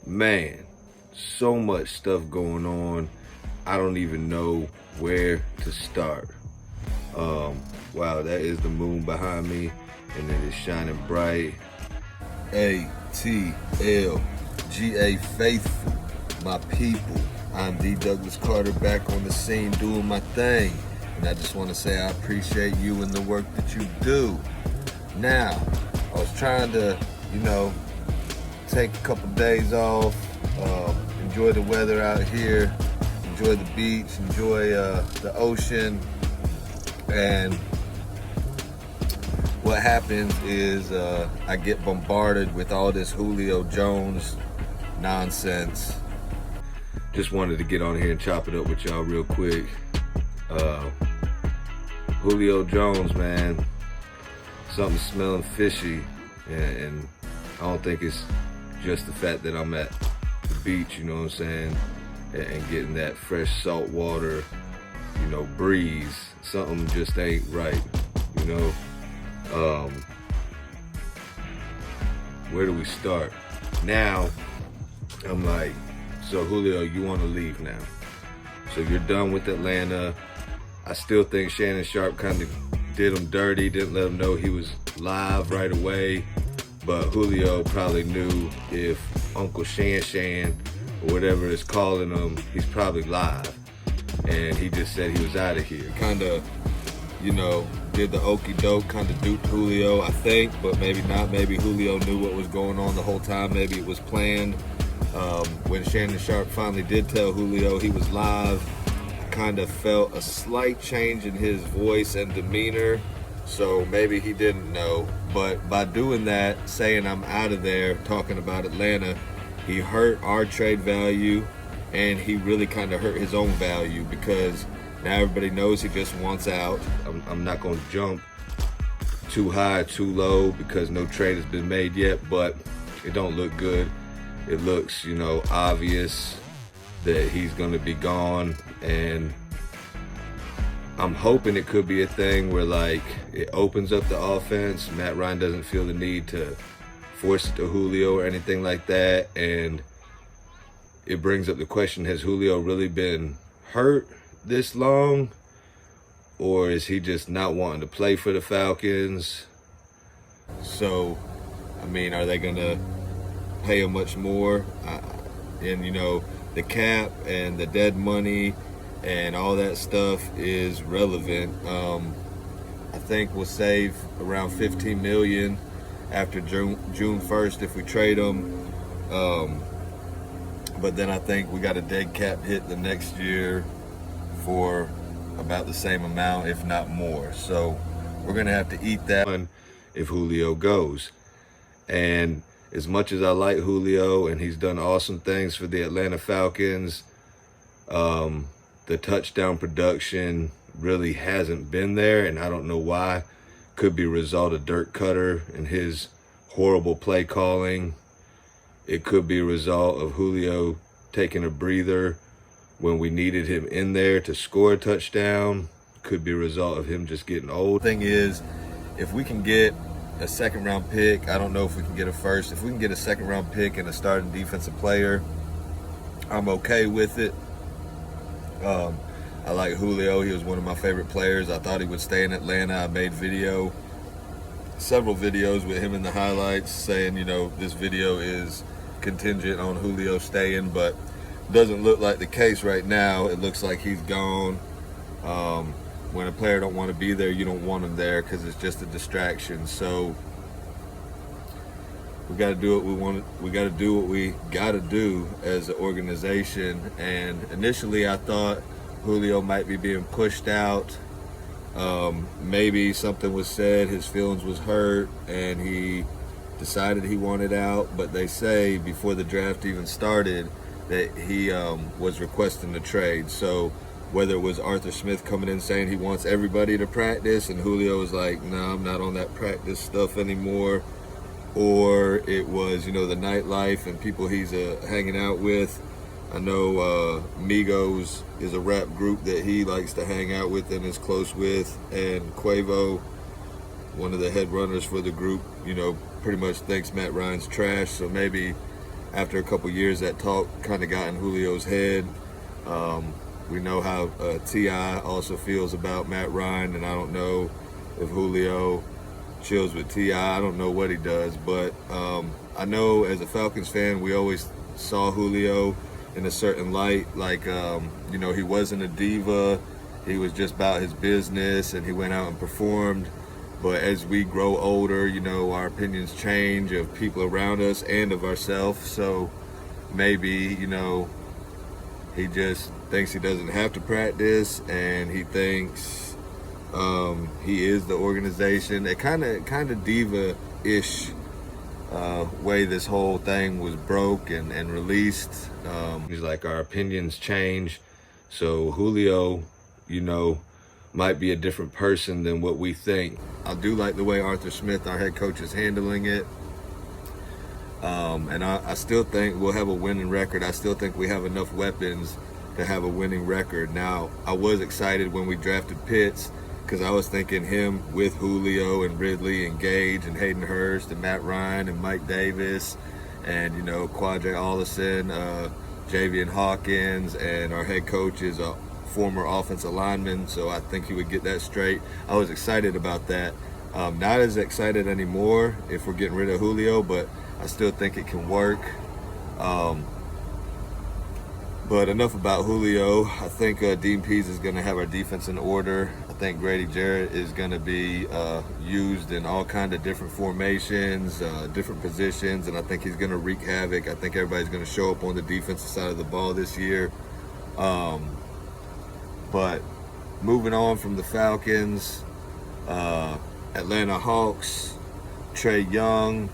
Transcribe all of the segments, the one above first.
Man, so much stuff going on. I don't even know where to start. Wow, that is the moon behind me, and it is shining bright. ATL.GA faithful, my people. I'm D. Douglas Carter, back on the scene doing my thing. And I just want to say I appreciate you and the work that you do. Now, I was trying to, take a couple days off, enjoy the weather out here, enjoy the beach, enjoy the ocean. And what happens is I get bombarded with all this Julio Jones nonsense. Just wanted to get on here and chop it up with y'all real quick. Julio Jones, man, something smelling fishy, and I don't think it's just the fact that I'm at the beach, you know what I'm saying, and getting that fresh salt water, breeze. Something just ain't right, Where do we start? Now, I'm like, so Julio, you want to leave now. So you're done with Atlanta. I still think Shannon Sharp kind of did him dirty, didn't let him know he was live right away. But Julio probably knew if Uncle Shan or whatever is calling him, he's probably live. And he just said he was out of here. Kind of, did the okey doke, kind of duped Julio, I think, but maybe not. Maybe Julio knew what was going on the whole time. Maybe it was planned. When Shannon Sharp finally did tell Julio he was live, I kind of felt a slight change in his voice and demeanor. So maybe he didn't know. But by doing that, saying I'm out of there, talking about Atlanta, he hurt our trade value, and he really kind of hurt his own value, because now everybody knows he just wants out. I'm not going to jump too high, too low, because no trade has been made yet, but it don't look good. It looks, obvious that he's going to be gone, and I'm hoping it could be a thing where, it opens up the offense. Matt Ryan doesn't feel the need to force it to Julio or anything like that, and it brings up the question, has Julio really been hurt this long, or is he just not wanting to play for the Falcons? So, are they going to pay him much more? And, the cap and the dead money and all that stuff is relevant. I think we'll save around $15 million after June 1st if we trade him. But then I think we got a dead cap hit the next year for about the same amount, if not more. So we're going to have to eat that one if Julio goes. And as much as I like Julio and he's done awesome things for the Atlanta Falcons, the touchdown production really hasn't been there, and I don't know why. Could be a result of Dirk Cutter and his horrible play calling. It could be a result of Julio taking a breather when we needed him in there to score a touchdown. Could be a result of him just getting old. Thing is, if we can get a second-round pick, I don't know if we can get a first. If we can get a second-round pick and a starting defensive player, I'm okay with it. I like Julio. He was one of my favorite players. I thought he would stay in Atlanta. I made several videos with him in the highlights saying, this video is contingent on Julio staying, but doesn't look like the case right now. It looks like he's gone. When a player don't want to be there, you don't want him there because it's just a distraction. So we got to do what we want. We got to do what we got to do as an organization. And initially, I thought Julio might be being pushed out. Maybe something was said, his feelings was hurt, and he decided he wanted out. But they say before the draft even started that he was requesting the trade. So whether it was Arthur Smith coming in saying he wants everybody to practice and Julio was like, no, I'm not on that practice stuff anymore, or it was, the nightlife and people he's hanging out with. I know Migos is a rap group that he likes to hang out with and is close with, and Quavo, one of the head runners for the group, pretty much thinks Matt Ryan's trash. So maybe after a couple years, that talk kind of got in Julio's head. We know how T.I. also feels about Matt Ryan, and I don't know if Julio chills with T.I. I don't know what he does, but I know as a Falcons fan, we always saw Julio in a certain light, like, you know, he wasn't a diva. He was just about his business, and he went out and performed. But as we grow older, you know, our opinions change of people around us and of ourselves. So maybe, you know, he just thinks he doesn't have to practice, and he thinks he is the organization. It kind of diva-ish way this whole thing was broke and released. He's like, our opinions change. So Julio, you know, might be a different person than what we think. I do like the way Arthur Smith, our head coach, is handling it. And I still think we'll have a winning record. I still think we have enough weapons to have a winning record. Now, I was excited when we drafted Pitts, because I was thinking him with Julio and Ridley and Gage and Hayden Hurst and Matt Ryan and Mike Davis and, you know, Quadre Allison, Javian Hawkins, and our head coach is a former offensive lineman, so I think he would get that straight. I was excited about that. Not as excited anymore if we're getting rid of Julio, but I still think it can work. But enough about Julio. I think Dean Pease is going to have our defense in order. I think Grady Jarrett is going to be used in all kinds of different formations, different positions, and I think he's going to wreak havoc. I think everybody's going to show up on the defensive side of the ball this year. But moving on from the Falcons, Atlanta Hawks, Trae Young,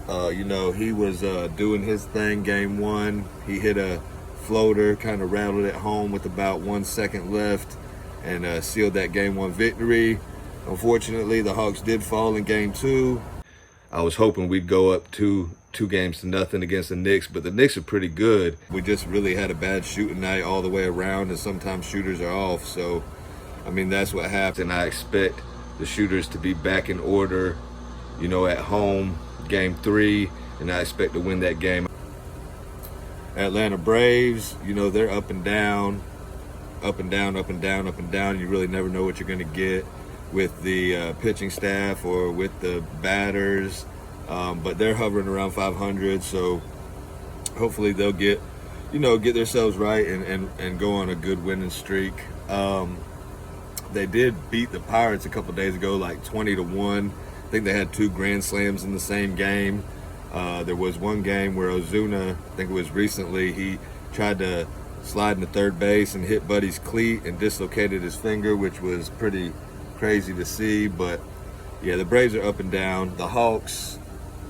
you know, he was doing his thing game one. He hit a floater, kind of rattled it home with about 1 second left, and sealed that game one victory. Unfortunately, the Hawks did fall in game two. I was hoping we'd go up two games to nothing against the Knicks, but the Knicks are pretty good. We just really had a bad shooting night all the way around, and sometimes shooters are off. So, I mean, that's what happened. And I expect the shooters to be back in order, you know, at home, game three, and I expect to win that game. Atlanta Braves, you know, they're up and down, up and down, up and down, up and down. You really never know what you're going to get with the pitching staff or with the batters. But they're hovering around 500, so hopefully they'll get themselves right and go on a good winning streak. They did beat the Pirates a couple days ago, like 20-1. I think they had 2 grand slams in the same game. There was one game where Acuna, I think it was recently, he tried to slide into third base and hit Buddy's cleat and dislocated his finger, which was pretty crazy to see. But yeah, the Braves are up and down. The Hawks,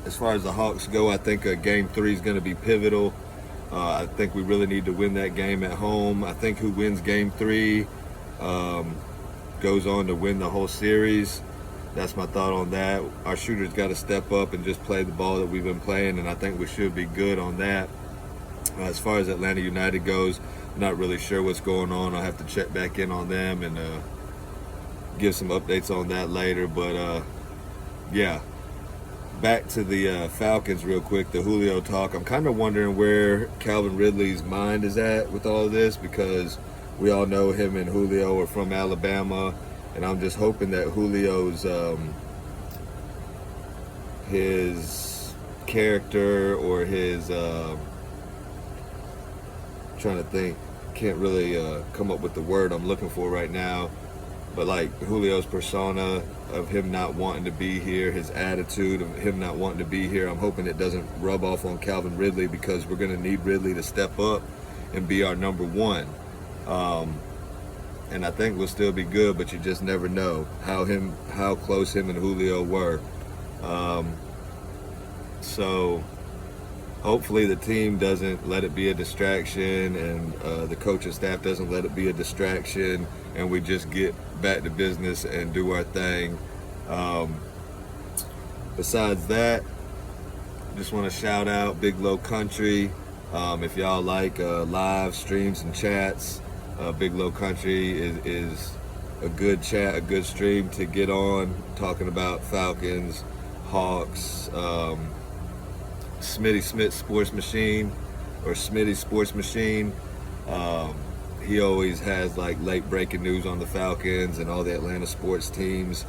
as far as the Hawks go, I think game 3 is going to be pivotal. I think we really need to win that game at home. I think who wins game 3 goes on to win the whole series. That's my thought on that. Our shooters got to step up and just play the ball that we've been playing, and I think we should be good on that. As far as Atlanta United goes, I'm not really sure what's going on. I'll have to check back in on them and give some updates on that later. But yeah, back to the Falcons real quick, the Julio talk. I'm kind of wondering where Calvin Ridley's mind is at with all of this, because we all know him and Julio are from Alabama. And I'm just hoping that Julio's his character or his trying to think, can't really come up with the word I'm looking for right now, but like Julio's persona of him not wanting to be here, his attitude of him not wanting to be here, I'm hoping it doesn't rub off on Calvin Ridley, because we're going to need Ridley to step up and be our number one. And I think we'll still be good, but you just never know how close him and Julio were. So hopefully the team doesn't let it be a distraction, and the coaching staff doesn't let it be a distraction, and we just get back to business and do our thing. Besides that, just want to shout out Big Low Country. If y'all like live streams and chats, Big Low Country is a good chat, a good stream to get on, talking about Falcons, Hawks, Smitty Smith Sports Machine, or Smitty Sports Machine. He always has like late breaking news on the Falcons and all the Atlanta sports teams.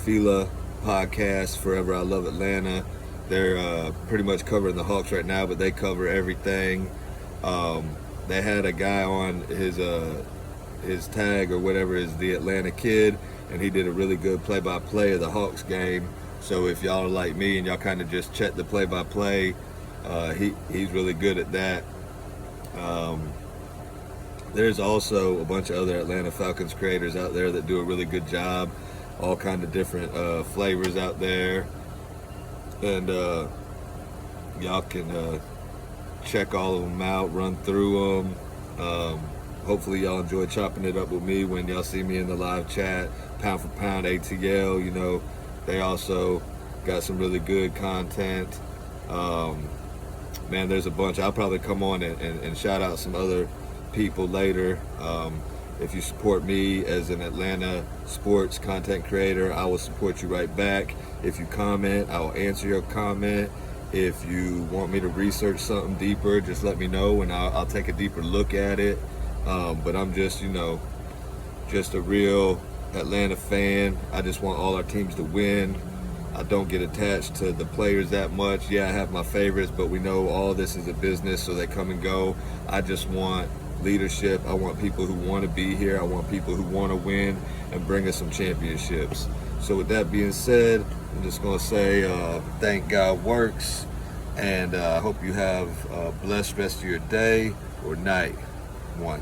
Fila podcast, Forever I Love Atlanta. They're pretty much covering the Hawks right now, but they cover everything. They had a guy on his tag or whatever is the Atlanta Kid, and he did a really good play-by-play of the Hawks game. So if y'all are like me and y'all kind of just check the play-by-play, he's really good at that. There's also a bunch of other Atlanta Falcons creators out there that do a really good job. All kind of different flavors out there, and y'all can check all of them out, run through them. Hopefully y'all enjoy chopping it up with me when y'all see me in the live chat. Pound for Pound ATL, you know, they also got some really good content. Man, there's a bunch. I'll probably come on and shout out some other people later. If you support me as an Atlanta sports content creator, I will support you right back. If you comment, I will answer your comment. If you want me to research something deeper, just let me know and I'll take a deeper look at it. But I'm just, you know, just a real Atlanta fan. I just want all our teams to win. I don't get attached to the players that much. Yeah, I have my favorites, but we know all this is a business, so they come and go. I just want leadership. I want people who want to be here. I want people who want to win and bring us some championships. So with that being said, I'm just going to say thank God works, and I hope you have a blessed rest of your day or night. One.